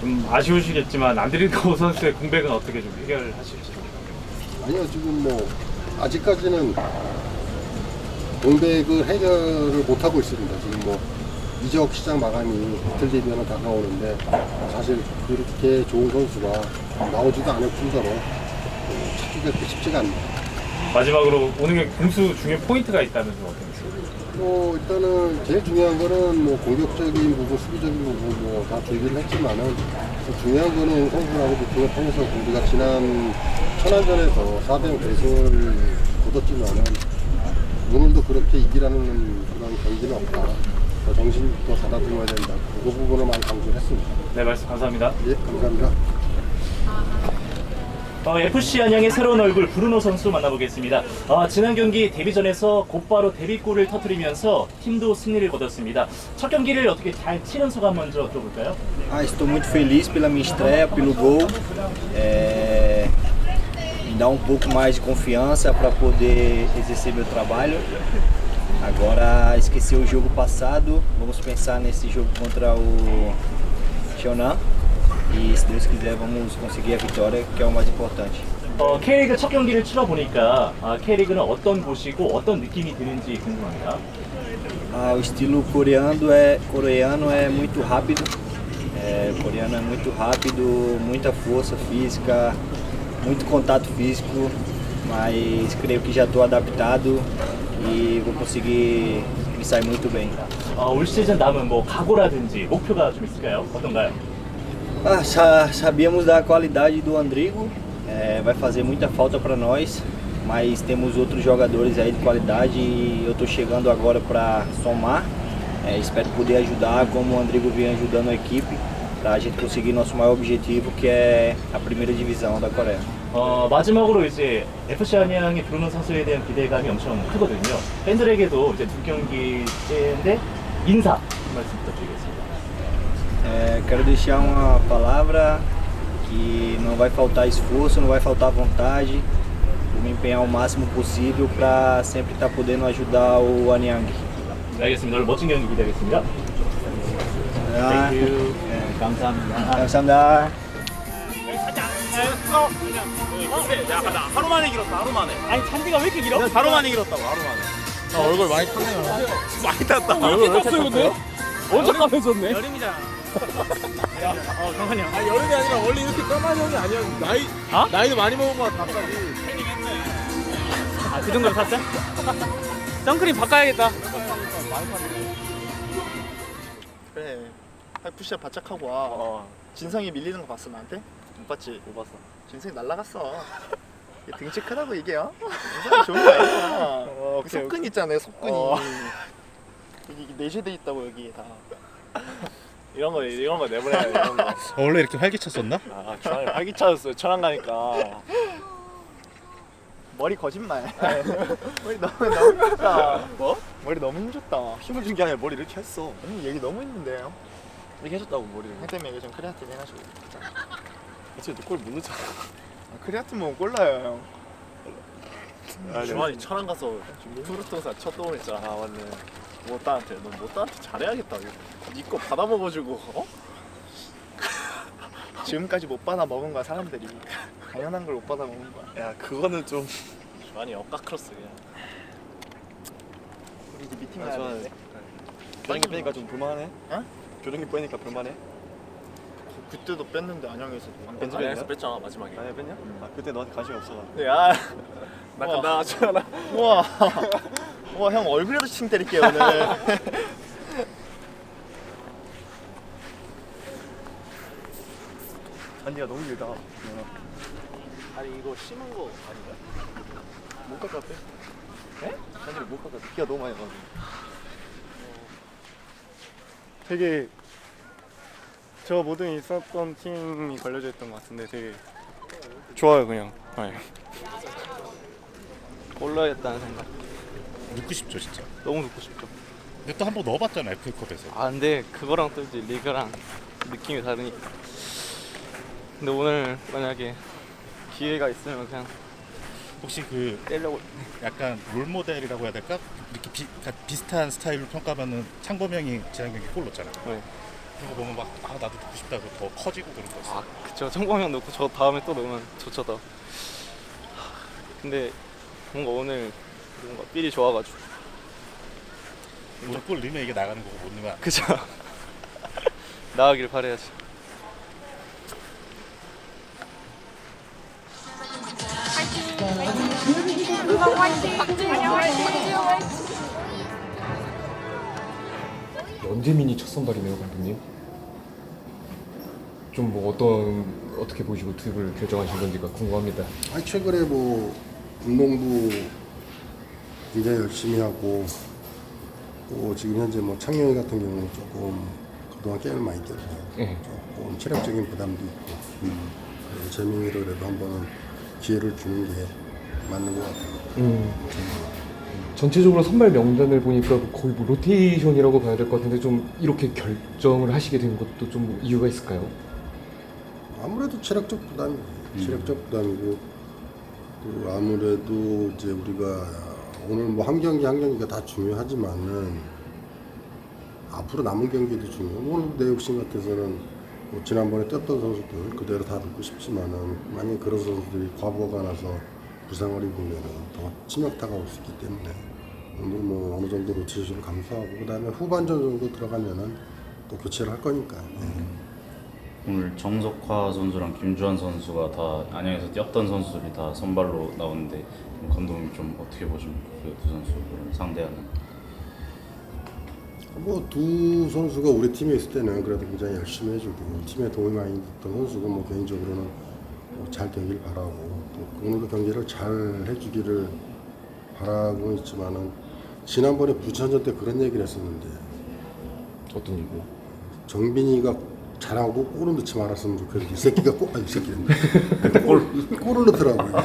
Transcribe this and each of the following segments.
좀 아쉬우시겠지만 안드리고 선수의 공백은 어떻게 좀 해결하실지. 아니요, 지금 뭐 아직까지는 공백을 해결을 못하고 있습니다. 지금 뭐 이적 시장 마감이 이틀 뒤면 다가오는데 사실 그렇게 좋은 선수가 나오지도 않을 뿐더러 찾기가 그렇게 쉽지가 않네요. 마지막으로 오늘 경기 공수 중요한 포인트가 있다면 좀 어떻게 되세요? 뭐 일단은 제일 중요한 거는 뭐 공격적인 부분, 수비적인 부분 뭐 다 준비를 했지만은 중요한 거는 선수하고 미팅을 통해서 우리가 지난 천안전에서 4대0 대승을 거뒀지만은 오늘도 그렇게 이기라는 그런 경기는 없다. 더 정신부터 가다듬어야 된다. 그 부분을 많이 강조를 했습니다. 네, 말씀 감사합니다. 예, 감사합니다. FC 안양의 새로운 얼굴 브루노 선수 만나보겠습니다. 지난 경기 데뷔전에서 곧바로 데뷔골을 터뜨리면서 팀도 승리를 거뒀습니다. 첫 경기를 어떻게 잘 치른 소감 먼저 들어볼까요? Estou muito feliz pela minha estreia, pelo gol. Me dá pouco mais de confiança para poder exercer meu trabalho. Agora esquecer o jogo passado, vamos pensar nesse jogo contra o Shonan. E se Deus quiser vamos conseguir a vitória, que é o mais importante. K리그 첫 경기를 치러보니까 K리그는 어떤 곳이고 어떤 느낌이 드는지 궁금합니다. O estilo coreano é muito rápido. Coreano é muito rápido, muita força física, muito contato físico, mas creio que já estou adaptado e vou conseguir me sair muito bem. 올 시즌 남은 뭐 각오라든지 목표가 좀 있을까요? 어떤가요? Sabíamos da qualidade do Andrigo, vai fazer muita falta para nós, mas temos outros jogadores aí de qualidade e eu estou chegando agora para somar. Espero poder ajudar como o Andrigo vem ajudando a equipe para a gente conseguir nosso maior objetivo, que é a primeira divisão da Coreia. 마지막으로 이제 FC 안양의 브루노 선수에 대한 기대감이 엄청 크거든요. 팬들에게도 이제 두 경기째인데 인사 한 말씀 부탁드리겠습니다. Quero deixar uma palavra que não vai faltar esforço, não vai faltar vontade. Vou me empenhar o máximo possível para sempre estar podendo ajudar o Anyang. 네, 알겠습니다. 오늘 멋진 경기 기대하겠습니다. Thank you. 감사합니다. 감사합니다. 내가 가자. 하루 만에 길었다. 하루 만에. 아니 잔디가 왜 이렇게 길어? 하루 만에 길었다고. 하루 만에. 얼굴 많이 탔네요. 많이 탔다. 왜 이렇게 떴어요 근데? 언제 까매졌네? 여름이잖아. 잠깐만요. 아니 여름이 아니라 원래 이렇게 까만 형이 아니야. 나이도 많이 먹은 거 같아 갑자기. 그 정도로 샀어? 선크림 바꿔야겠다. 그래 푸시업 바짝 하고 와. 진성이 밀리는 거 봤어 나한테? 못 봤지? 못 봤어. 진성이 날라갔어. 이게 등치 크다고 이게 진성이 좋은 거야. 속근 있잖아요 속근이. 이게 내재돼 있다고 여기 다. 이런 거 내보내야 돼. 이런 거. 원래 이렇게 활기찼었나? 주한이 활기차졌어요. 천안 가니까. 머리 거짓말. 머리 너무 힘줬다. 뭐? 머리 너무 힘줬다. 힘을 준 게 아니라 머리 이렇게 했어. 아니 얘기 너무 힘든데요. 이렇게 해줬다고 머리를. 형 때문에 요즘 크레아틴 해가지고. 어차피 골 못 넣잖아. 크레아틴 먹으면 꼴라요 형. 주한이 천안 가서 푸르통사 첫 도움 했잖아. 맞네. 모따한테 너 모따한테 잘해야겠다. 니거 받아 먹어주고 지금까지 못 받아 먹은 거야 사람들이. 당연한 걸 못 받아 먹은 거야. 야 그거는 좀 주한이 엇가 크로스 그냥. 우리 이제 미팅 아, 가야 좋아요. 되는데. 교정기 빼니까 좀 불만해? 어? 교정기 빼니까 불만해? 그때도 뺐는데 안양에서도 안 뺐지. 안양에서 뺐잖아 마지막에. 아니야 뺐냐? 아 그때 너한테 관심이 없어. 야 나 천안. 우와. 우와 형 얼굴에도 칭 때릴게요 오늘. 잔디가 너무 길다. 아니 이거 심은 거 아닌가? 못 깎았대? 네? 잔디를 못 깎았대. 비가 너무 많이 나가지고. 되게 저 모든 있었던 팀이 걸려져 있던 것 같은데 되게 좋아요 그냥. 네. 올라야겠다는 생각. 넣고 싶죠 진짜. 너무 넣고 싶죠. 근데 또 한 번 넣어봤잖아 FA컵에서. 아 근데 그거랑 또 이제 리그랑 느낌이 다르니까. 근데 오늘 만약에 기회가 있으면 그냥 혹시 그 떼려고. 약간 롤 모델이라고 해야 될까? 이렇게 비슷한 스타일로 평가하면은 창범 형이 지난 경기 골 넣었잖아. 네. 그거 보면 막 나도 듣고 싶다고 더 커지고 그런 거 있어. 아 그쵸. 청광형 넣고 저 다음에 또 넣으면 좋죠 더. 근데 뭔가 오늘 뭔가 삘이 좋아가지고. 우리 골 넣으면 이게 나가는 거고 못 넣으면 안 돼. 그죠. 나가길 바래야지. 연재민이 첫 선발이네요, 감독님. 좀 뭐 어떻게 보시고 투입을 결정하신 건지가 궁금합니다. 아니 최근에 뭐 운동도 굉장히 열심히 하고 또 지금 현재 뭐 창영이 같은 경우는 조금 그동안 게임을 많이 뛰어서 예. 조금 체력적인 부담도 있고 그래서 재민이를 그래도 한번은 기회를 주는 게 맞는 것 같아요. 전체적으로 선발 명단을 보니까 거의 뭐 로테이션이라고 봐야 될 것 같은데 좀 이렇게 결정을 하시게 된 것도 좀 이유가 있을까요? 아무래도 체력적 부담이고 또 아무래도 이제 우리가 오늘 뭐 한 경기가 다 중요하지만은 앞으로 남은 경기도 중요해요. 오늘 내 욕심 같아서는 뭐 지난번에 뛰었던 선수들 그대로 다 넣고 싶지만은 만약에 그런 선수들이 과부하가 나서 부상을 입으면은 더 치명타가 올 수 있기 때문에 오늘 뭐 어느 정도 로테이션을 감수하고 그다음에 후반전 정도 들어가면은 또 교체를 할 거니까. 오늘 정석화 선수랑 김주환 선수가 다 안양에서 뛰었던 선수들이 다 선발로 나오는데 감독님 좀 어떻게 보십니까? 그 두 선수를 상대하는. 뭐 두 선수가 우리 팀에 있을 때는 그래도 굉장히 열심히 해주고 팀에 도움이 많이 됐던 선수고 뭐 개인적으로는 뭐잘 되길 바라고 또 오늘도 경기를 잘 해주기를 바라고 있지만은 지난번에 부천전 때 그런 얘기를 했었는데 어떤 얘기요? 정빈이가 잘하고 골을 넣지 말았으면 좋겠는데 이 새끼가 이 새끼는 골을 넣더라고요.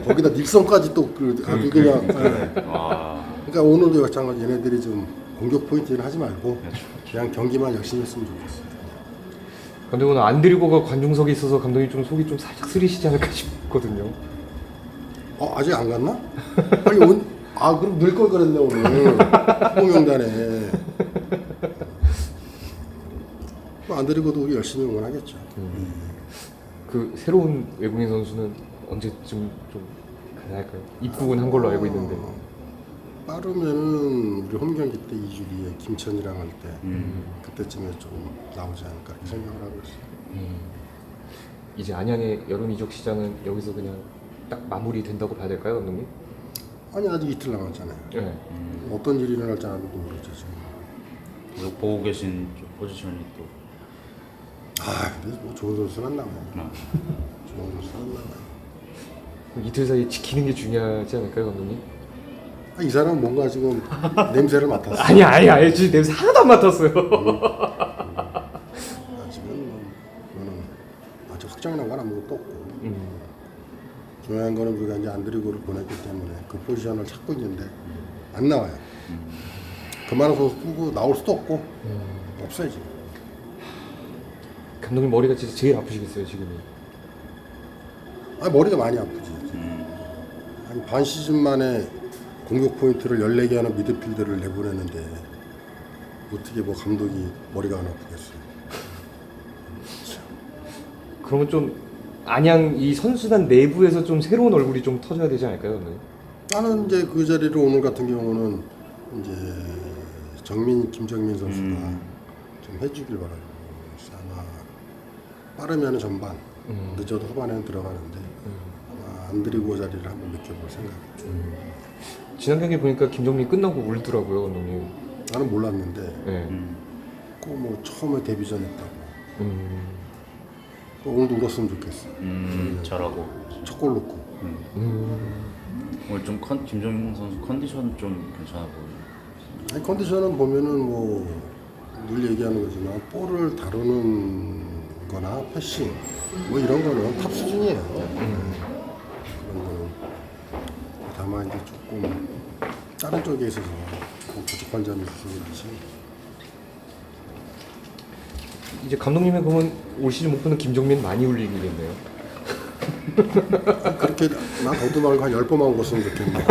거기다 닉선까지 또 아주 그냥 그러니까 오늘도 마찬가지 얘네들이 좀 공격 포인트를 하지 말고 그냥 경기만 열심히 했으면 좋겠어요. 근데 오늘 안드리고가 관중석에 있어서 감독님 좀 속이 좀 살짝 쓰리시지 않을까 싶거든요. 아직 안 갔나? 아니 그럼 늘 걸 그랬네 오늘 후보명단에. 안 드리고도 우리 열심히 응원하겠죠. 그 새로운 외국인 선수는 언제쯤 좀 가능할까요? 입국은 한 걸로 알고 있는데. 빠르면은 우리 홈 경기 때 2주 뒤에 김천이랑 할 때 그때쯤에 좀 나오지 않을까 이렇게 생각을 하고 있어요. 이제 안양의 여름 이적 시장은 여기서 그냥 딱 마무리된다고 봐야 될까요, 감독님? 아니 아직 이틀 남았잖아요. 네. 어떤 일이 일어날지 아무도 모르죠 지금. 보고 계신 포지션이 또 근데 뭐 좋은 선수는 나와요. 좋은 선수는 나와요. 이틀 사이 지키는 게 중요하지 않을까요, 감독님? 이 사람은 뭔가 지금 냄새를 맡았어. 아니, 지금 냄새 하나도 안 맡았어요. 지금 저는 아직 확정난 건 아무것도 없고 중요한 거는 우리가 이제 안드리고를 보냈기 때문에 그 포지션을 찾고 있는데 안 나와요. 그만한 선수 꾸고 나올 수도 없고 없어요 지금. 감독님 머리가 진짜 제일 아프시겠어요, 지금이. 머리가 많이 아프지. 아니 반 시즌 만에 공격 포인트를 14개 하는 미드필더를 내보냈는데 어떻게 뭐 감독이 머리가 안 아프겠어요. 그러면 좀 안양 이 선수단 내부에서 좀 새로운 얼굴이 좀 터져야 되지 않을까요, 감독님? 나는 이제 그 자리를 오늘 같은 경우는 이제 김정민 선수가 좀 해주길 바라고. 아마 빠르면 전반, 늦어도 후반에는 들어가는데 아마 안드리고 자리를 한번 느껴볼 생각이에요. 지난 경기 보니까 김정민 끝나고 울더라고요, 감독님. 나는 몰랐는데 네. 꼭 뭐 처음에 데뷔전 했다고. 오늘도 울었으면 좋겠어. 잘하고 첫 골 넣고. 오늘 좀 김정민 선수 컨디션 좀 괜찮아 보여요. 아니 컨디션은 보면은 뭐 늘 얘기하는 거지만 볼을 다루는 거나 패싱 뭐 이런 거는 탑 수준이에요. 그런 거는 다만 이제 조금 다른 쪽에 있어서 부족한 점이 있어서 그렇지. 이제 감독님의 그러면 올 시즌 목표는 김정민 많이 울리겠네요. 그렇게 나 더도 말고 한 10번만 울었으면 좋겠네.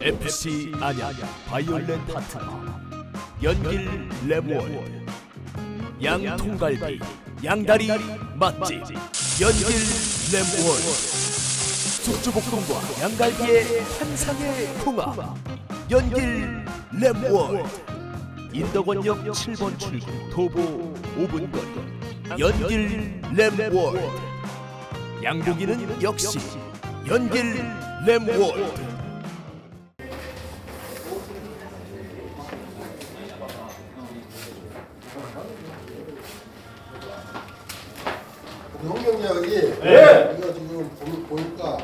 FC 안양 바이올렛 파트너 연길 랩월 양통갈비 양다리 맛집 연길 랩월 숙주볶음과 양갈비의 환상의 궁합 연길 랩월 인덕원역 7번 출구 도보 5분 거리 연길 랩월 양고기는 역시 연길 랩월. 홍경이야기 우리가 지금 보니까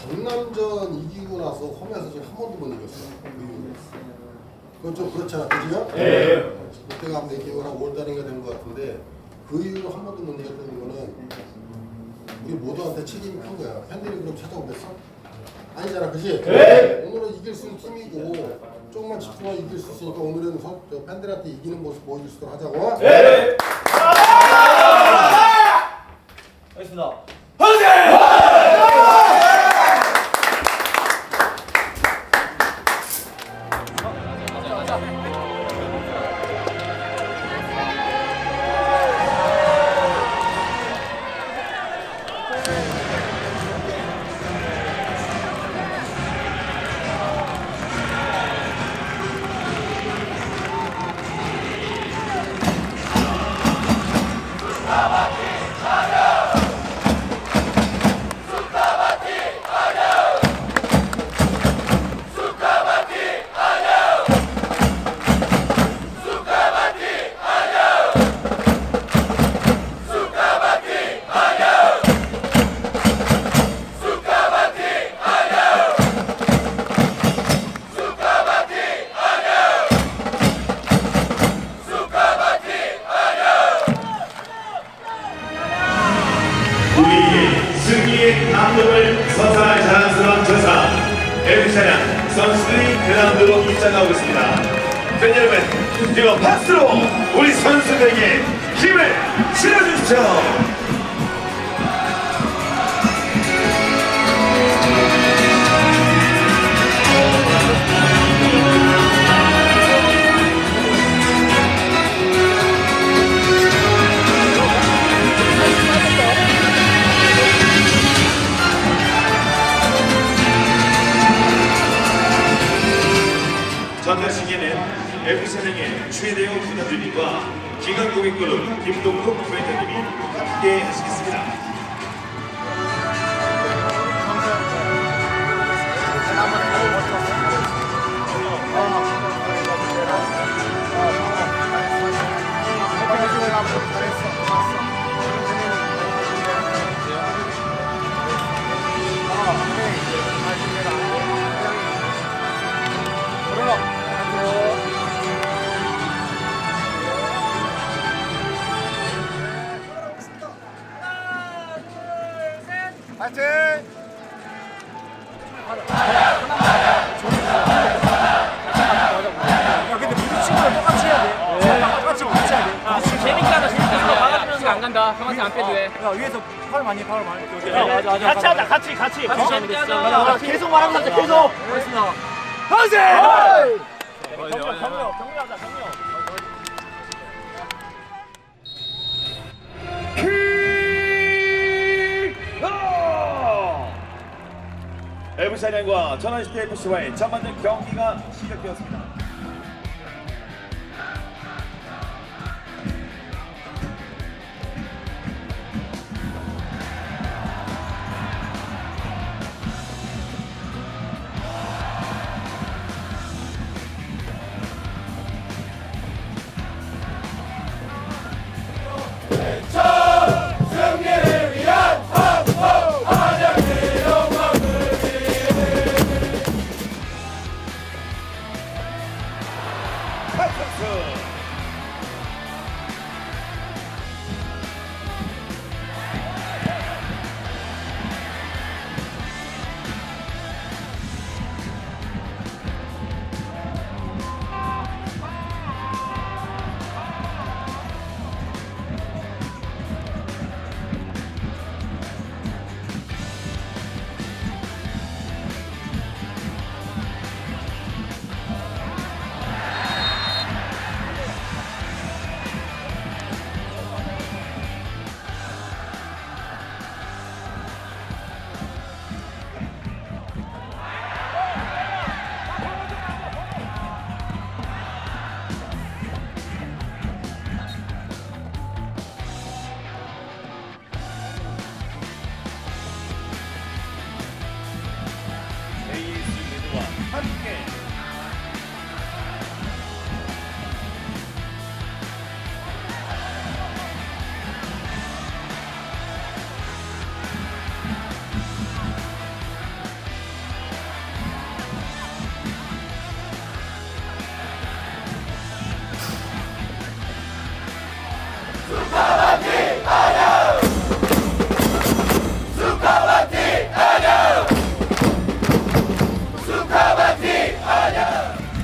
전남전 이기고 나서 홈에서 지금 한 번도 못 이겼어. 그건 좀 그렇잖아, 그죠? 네. 그때가 아마 기억을 한 5월달인가 된 것 같은데 그 이후로 한 번도 못 이겼다는 거는 우리 모두한테 책임이 큰 거야. 팬들이 그럼 찾아오겠어? 아니잖아, 그지? 네. 오늘은 이길 수 있는 팀이고 조금만 집중하면 이길 수 있으니까 오늘은 팬들한테 이기는 모습 보여줄 수 있도록 하자고. 네. 알겠습니다. 승리의 감동을 선사할 자랑스러운 전사 FC 안양 선수들이 그라운드로 입장하고 있습니다. 팬 여러분, 이거 박수로 우리 선수들에게 힘을 실어주십시오. FC사냥의 최대호 구단주님과 기간 고객그룹 김동국 부회장님이 함께 하시겠습니다. 파이팅! 야 근데 부딪히면 똑같이 해야 돼. 똑같이 부딪혀야 돼. 재밌게 하다 재밌게 하다 막아주면서 안 간다. 형한테 안 빼도 돼. 야 위에서 파울 많이. 같이 하자, 같이. 같이 재밌게 하자. 계속 말하면서 계속. 알겠습니다. 하세! 경례하자, 경례. FC사냥과 전환시티 FC와의 전반전 경기가 시작되었습니다.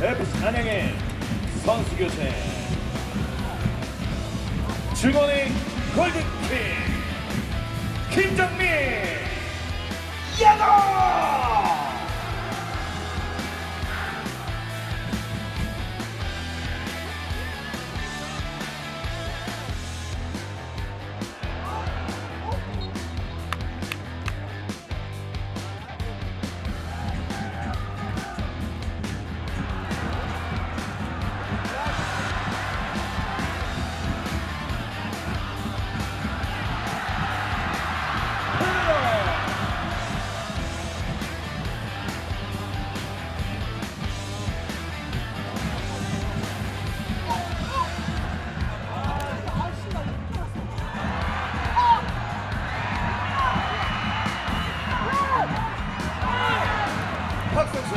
FC사냥의 선수교체 중원의 골든킥 김정민 야구 박선수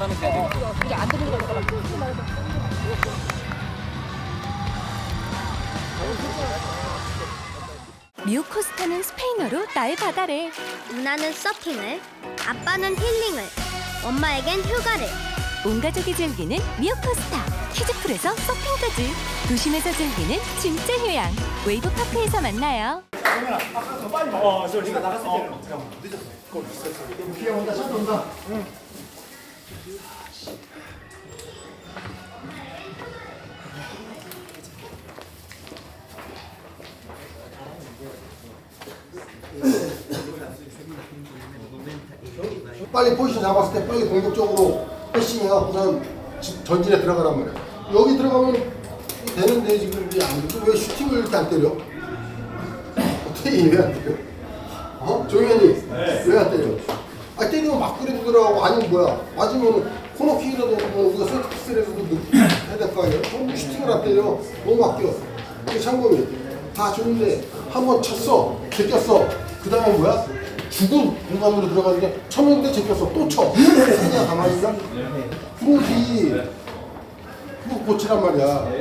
하면 돼요. 이게 안 되는 거 같아. 미오코스타는 스페인어로 나의 바다래. 누나는 서핑을, 아빠는 힐링을, 엄마에겐 휴가를. 온 가족이 즐기는 미오코스타. 키즈풀에서 서핑까지. 도심에서 즐기는 진짜 휴양. 웨이브파크에서 만나요. 빨리 먹어. 저 네가 나갔을 때는 잠깐만 늦었어. 골 있었어. 비가 온다. 샷 온다. 응. 빨리 포지션 잡았을 때 빨리 공격적으로 패싱해갖고선 전진에 들어가란 말이야. 여기 들어가면 되는데 지금 이게 안 되고 왜 슈팅을 이렇게 안 때려? 어떻게 왜 안 때려? 어? 조현이 왜 안 때려? 아 때리면 막 그래도 들어가고 아니면 뭐야? 맞으면 코너킥이라도 우리가 세트피스에서도 해야 될 거 아니야? 슈팅을 안 때려. 너무 아껴. 이게 참고로 다 좋은데 한 번 쳤어, 제꼈어. 그 다음에 뭐야? 죽은 공간으로 들어가는데 쳤는데 제꼈어, 또 쳐. 그냥 가만히 있어? 그러지. 그거 고치란 말이야.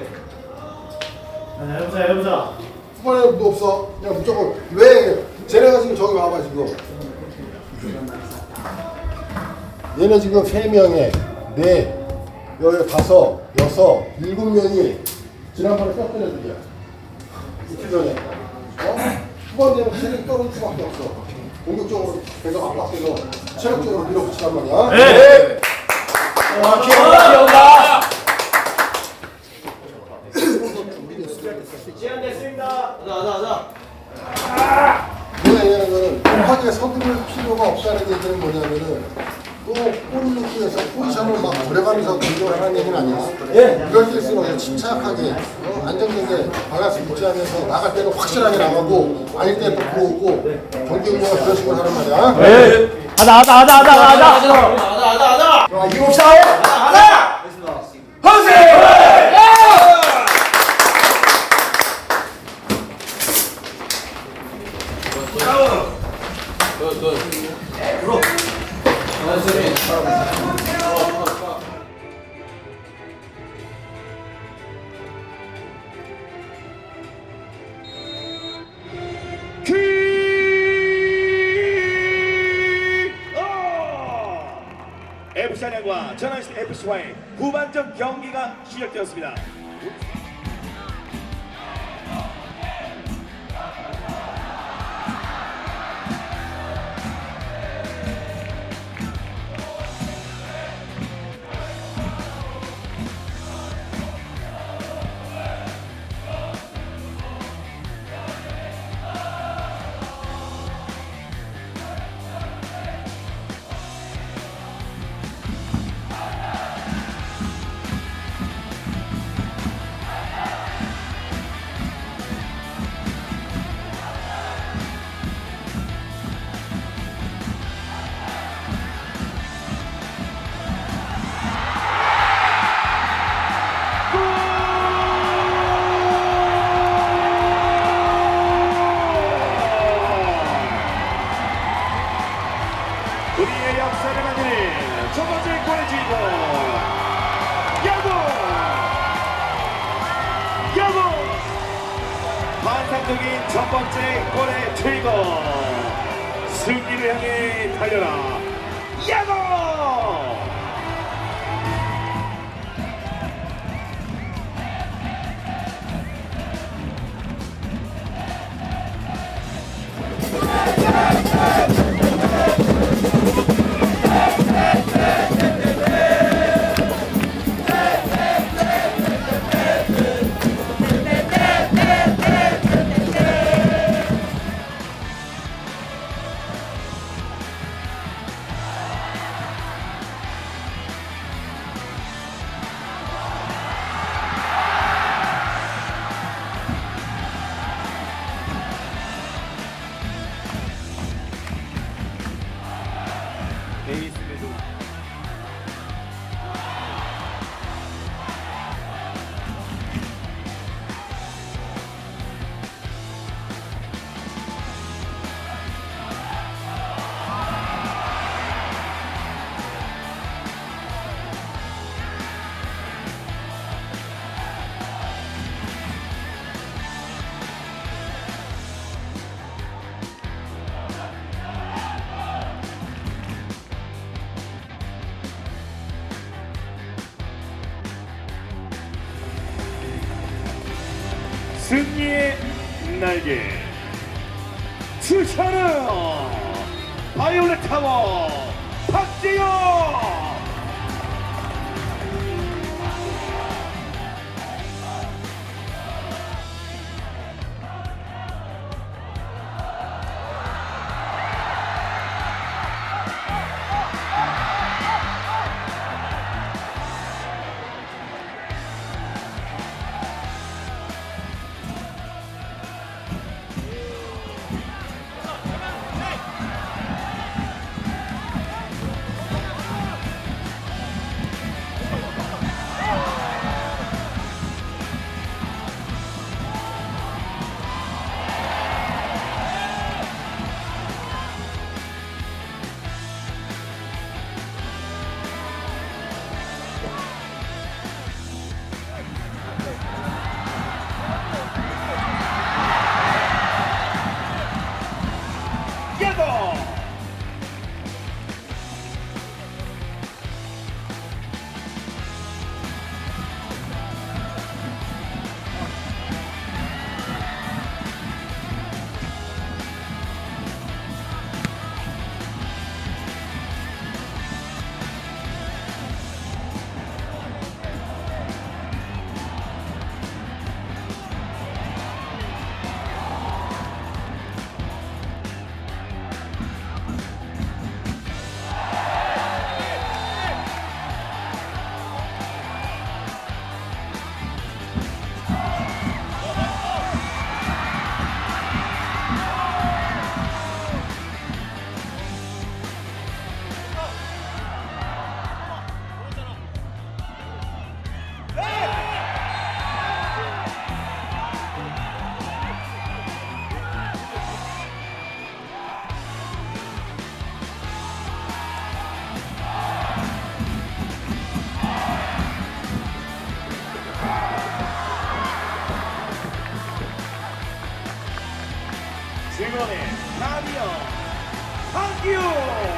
해보자. 후반에 뭐 없어. 그냥 무조건. 왜? 쟤네가 지금 저기 봐봐, 지금. 얘네 지금 3명에 4, 여기 5, 6, 7명이 지난번에 떴던 애들이야. 이틀 전에. 후반 되면 체력이 떨어질 수밖에 없어. 공격적으로 계속 압박해서 체력적으로 밀어붙이란 말이야. 네. 와, 귀여운다. 제한됐습니다. 가자. 뭐야, 얘는 거는 급하게 서두를 필요가 없다는 얘기는 뭐냐면은 또 골을 넣기 위해서 포지션을 막 오래가면서 공격을 하는 얘기는 아니야. 이럴 때일수록 침착하게 안정되게 밸런스 유지하면서 나갈 때는 확실하게 나가고 아닐 때는 또 들어오고 경기 운영을 그런 식으로 하는 말이야. 네. 하자. 자, 이거 봅시다. 하자. 허세. F사냥과 전환시 FC와의 후반전 경기가 시작되었습니다. 우리의 역사를 만드는 첫 번째 골의 주인공 야구 환상적인 첫 번째 골의 주인공 승리를 향해 달려라 야구. 승리의 날개 주차는 바이올렛 타워 박재영. 즐거움의 나비요 한기호.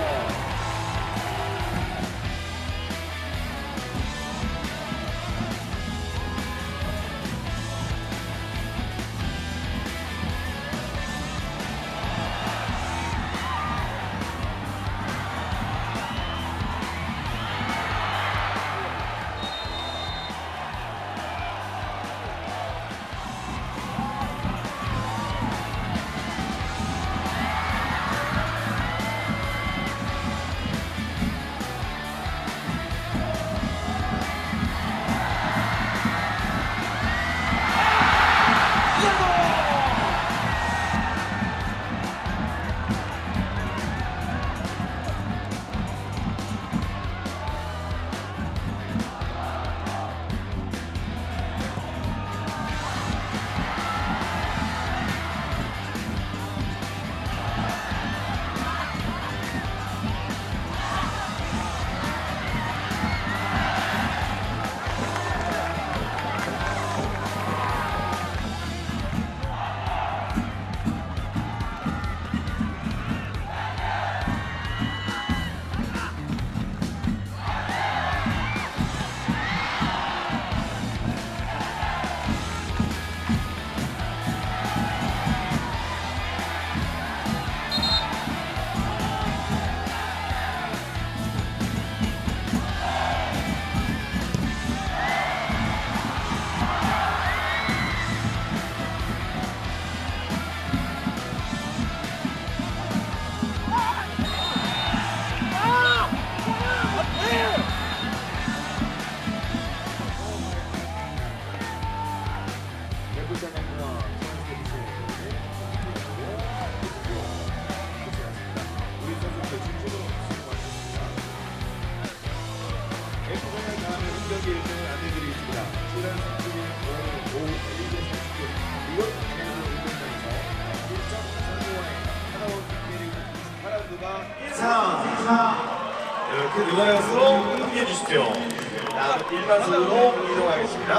이렇게 누가였으로 응해 주십시오. 다음 1반석으로 이동하겠습니다.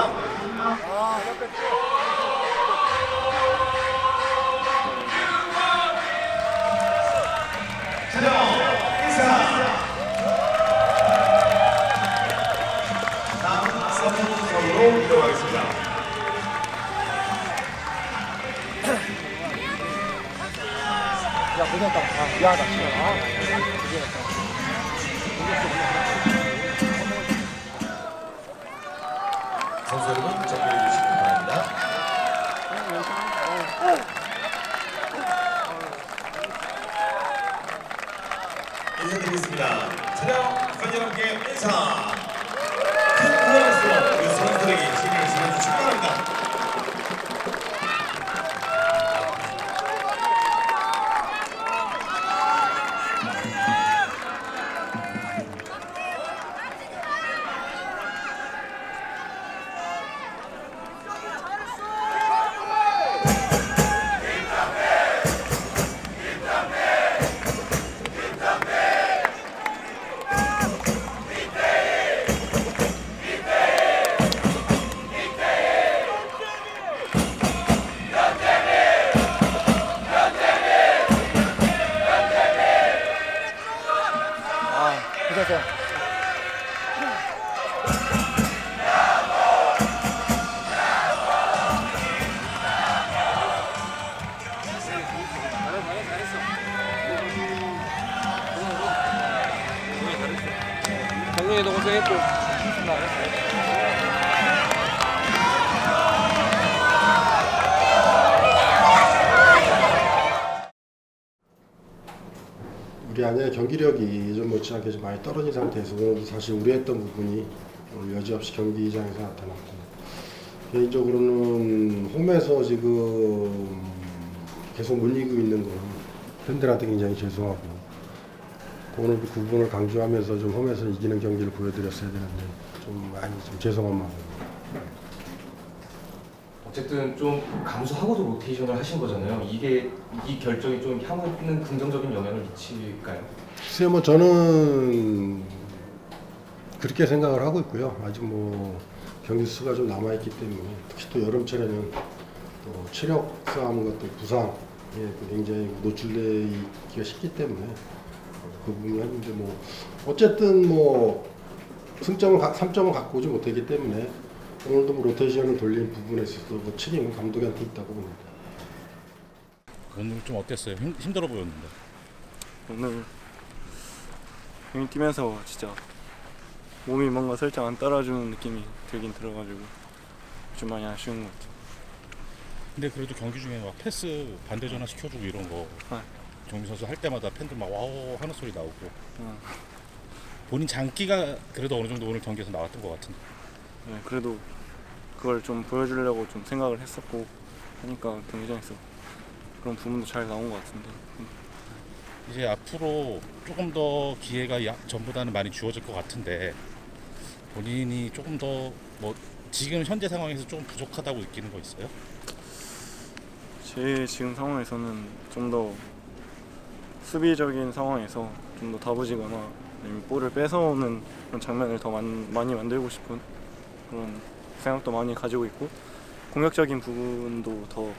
차렷 인사. 다음 3분석으로 이동하겠습니다. 미안하다 진짜. 선수 여러분 정리해 주시기 바랍니다. 인사드리겠습니다. 촬영 팬 여러분께 인사. 큰 박수로 우리 선수들에게 힘을 실어주시기 바랍니다. 정민이도 고생했고. 우리 안에 경기력이 예전 못지않게 좀 많이 떨어진 상태에서 오늘도 사실 우려했던 부분이 오늘 여지없이 경기장에서 나타났고, 개인적으로는 홈에서 지금 계속 못 이기고 있는 건 팬들한테 굉장히 죄송하고, 오늘 그 부분을 강조하면서 좀 홈에서 이기는 경기를 보여드렸어야 되는데 좀 많이 좀 죄송한 마음입니다. 어쨌든 좀 감수하고도 로테이션을 하신 거잖아요. 이 결정이 좀 향후에는 긍정적인 영향을 미칠까요? 글쎄요, 뭐 저는 그렇게 생각을 하고 있고요. 아직 뭐 경기 수가 좀 남아 있기 때문에, 특히 또 여름철에는 또 체력 싸움과 또 부상에 굉장히 노출되기가 쉽기 때문에 그 부분을 했는데, 뭐 어쨌든 뭐 승점을 3점을 갖고 오지 못했기 때문에 오늘도 뭐 로테이션을 돌린 부분에 있어서 뭐 책임은 감독한테 있다고 봅니다. 오늘 좀 어땠어요? 힘들어 보였는데. 오늘 경기 뛰면서 진짜 몸이 뭔가 살짝 안 따라주는 느낌이 들긴 들어가지고 좀 많이 아쉬운 것 같아요. 근데 그래도 경기 중에 막 패스 반대 전환 시켜주고 이런 거 정민 선수 할 때마다 팬들 막 와우 하는 소리 나오고 본인 장기가 그래도 어느 정도 오늘 경기에서 나왔던 것 같은데. 네, 그래도 그걸 좀 보여주려고 좀 생각을 했었고 하니까 경기장에서 그런 부분도 잘 나온 것 같은데. 이제 앞으로 조금 더 기회가 전보다는 많이 주어질 것 같은데, 본인이 조금 더 뭐 지금 현재 상황에서 조금 부족하다고 느끼는 거 있어요? 제 지금 상황에서는 좀 더 수비적인 상황에서 좀 더 다부지거나 아니면 볼을 뺏어오는 그런 장면을 더 많이 만들고 싶은 그런 생각도 많이 가지고 있고, 공격적인 부분도 더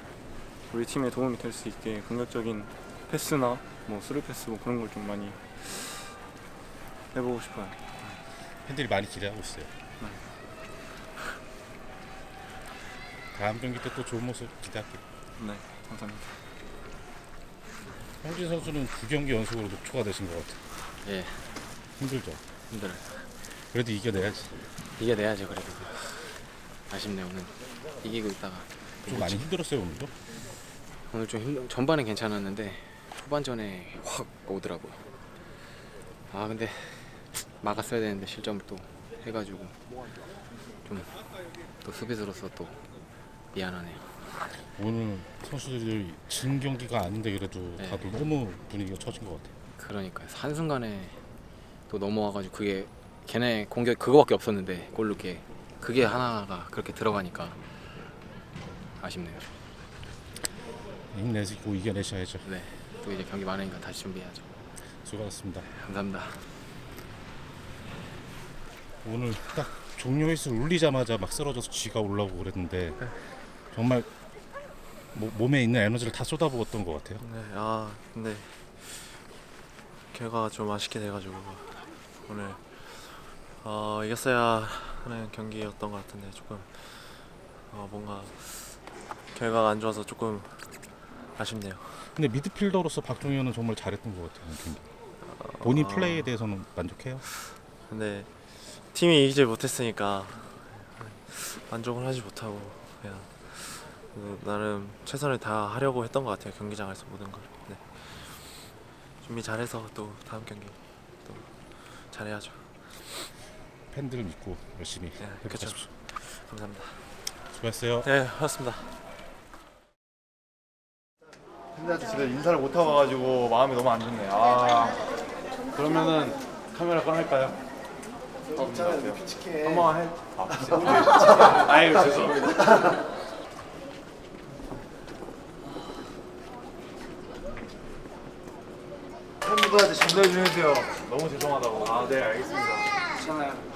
우리 팀에 도움이 될 수 있게 공격적인 패스나 뭐 스루 패스 뭐 그런 걸 좀 많이 해보고 싶어요. 팬들이 많이 기대하고 있어요. 네. 다음 경기 때 또 좋은 모습 기대할게요. 네, 감사합니다. 홍진 선수는 9경기 연속으로 녹초가 되신 것 같아요. 예. 힘들죠? 힘들어요. 그래도 이겨내야지. 이겨내야죠. 그래도 아쉽네요. 오늘 이기고 있다가 좀 많이 힘들었어요 오늘도? 오늘 좀 전반은 괜찮았는데 초반전에 확 오더라고요. 아 근데 막았어야 되는데 실점을 또 해가지고 좀 또 수비수로서 또 미안하네요. 오늘 선수들이 진 경기가 아닌데 그래도 네. 다들 너무 분위기가 처진 것 같아요. 그러니까요. 한순간에 또 넘어와가지고 그게 걔네 공격 그거밖에 없었는데 골 넣게 그게 하나가 그렇게 들어가니까 아쉽네요. 힘내시고 이겨내셔야죠. 네. 또 이제 경기 많으니까 다시 준비해야죠. 수고하셨습니다. 감사합니다. 오늘 딱 종료회수 울리자마자 막 쓰러져서 쥐가 올라오고 그랬는데 정말 몸에 있는 에너지를 다 쏟아부었던 것 같아요. 네, 근데 결과가 좀 아쉽게 돼가지고 오늘 이겼어야 하는 경기였던 것 같은데 조금 뭔가 결과가 안 좋아서 조금 아쉽네요. 근데 미드필더로서 박종현은 정말 잘했던 것 같아요. 경기. 본인 플레이에 대해서는 만족해요? 근데 팀이 이기지 못했으니까 만족을 하지 못하고 그냥 나름 최선을 다하려고 했던 것 같아요. 경기장에서 모든 걸. 네. 준비 잘해서 또 다음 경기 또 잘해야죠. 팬들을 믿고 열심히 그렇죠. 해보십시오. 감사합니다. 수고했어요. 네, 고맙습니다. 팬들한테 제대로 인사를 못 하고 가지고 마음이 너무 안 좋네. 아, 그러면은 카메라 꺼낼까요? 괜찮아요. 피치케. 한 번만 해. 아, 아유 죄송합니다. 팬분들한테 전달 좀 해주세요. 너무 죄송하다고. 아, 네 알겠습니다. 괜찮아요.